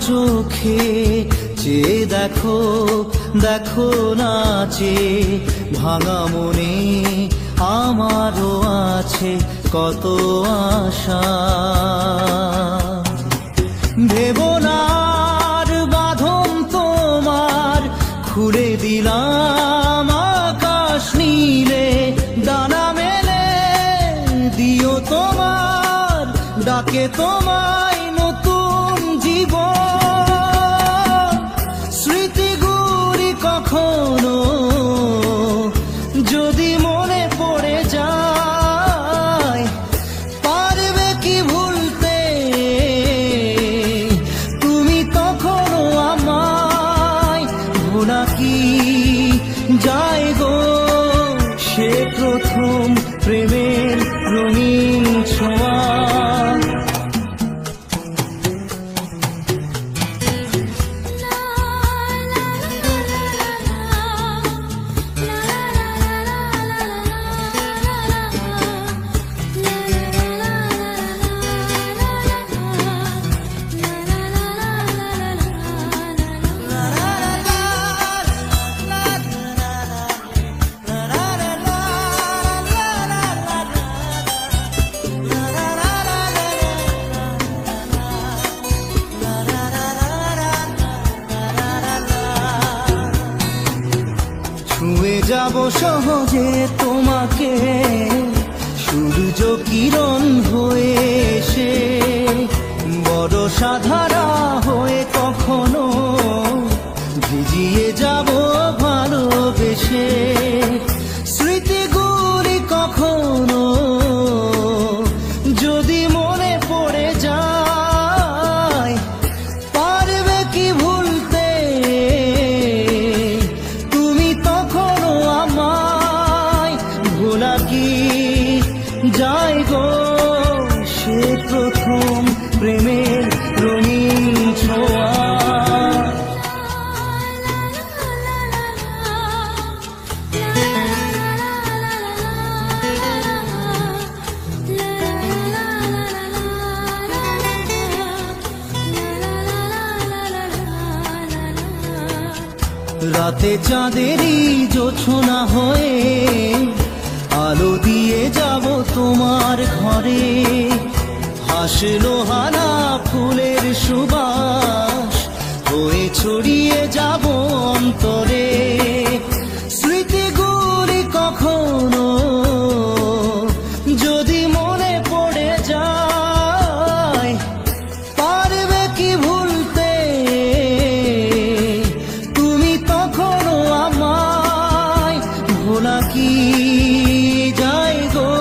চোখে চেয়ে দেখো, দেখো নাচে ভাঙা মনে আমারও আছে কত আশা। ভেবো না আর বাঁধন তোমার, খুলে দিলাম আকাশ নীলে, ডানা মেলে দিও তোমার ডাকে তোমায় নতুন জীবন। স্মৃতিগুলি কখনো যদি মনে পড়ে যায়, পারবে কি ভুলতে তুমি তখনো আমায়? ভোলা কি যায় গো সে প্রথম প্রেমের রঙিন ছোঁয়া। ছুঁয়ে যাব সহজে তোমাকে সূর্য কিরণ হয়ে এসে, বড় সাধারা হয়ে কখনো ভিজিয়ে যাব ভালোবেসে। স্মৃতিগুলি কখনো যদি মনে পড়ে যায়, পারবে কি ভুলতে তুমি তখনো আমায়? ভোলা কি যায় গো সে প্রথম প্রেমের রঙিন ছোঁয়া। রাতে চাঁদেরই জোছনা হয়ে আলো দিয়ে যাব তোমার ঘরে, হাসলো হানা ফুলের সুবাস হয়ে ছড়িয়ে যাব অন্তরে। স্মৃতিগুলি কখনো যদি মনে পড়ে যায়, পারবে কি ভুলতে তুমি তখনো আমায়? ভোলা কি যায় গো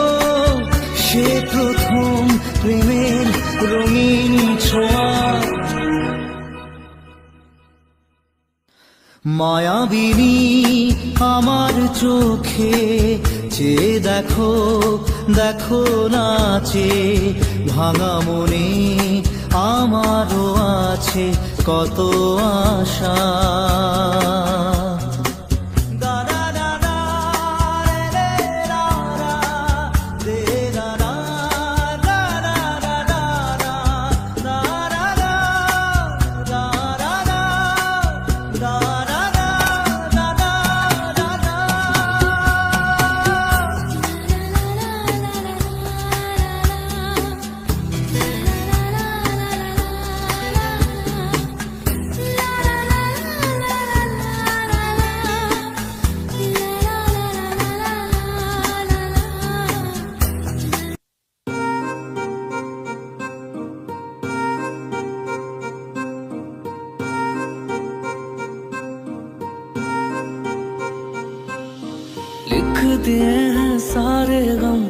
সে প্রথম প্রেমের রঙিন ছোঁয়া। মায়াবিনী আমার চোখে চেয়ে দেখো, দেখো নাচে ভাঙা মনে আমারও আছে কত আশা। लिख दिए हैं सारे गम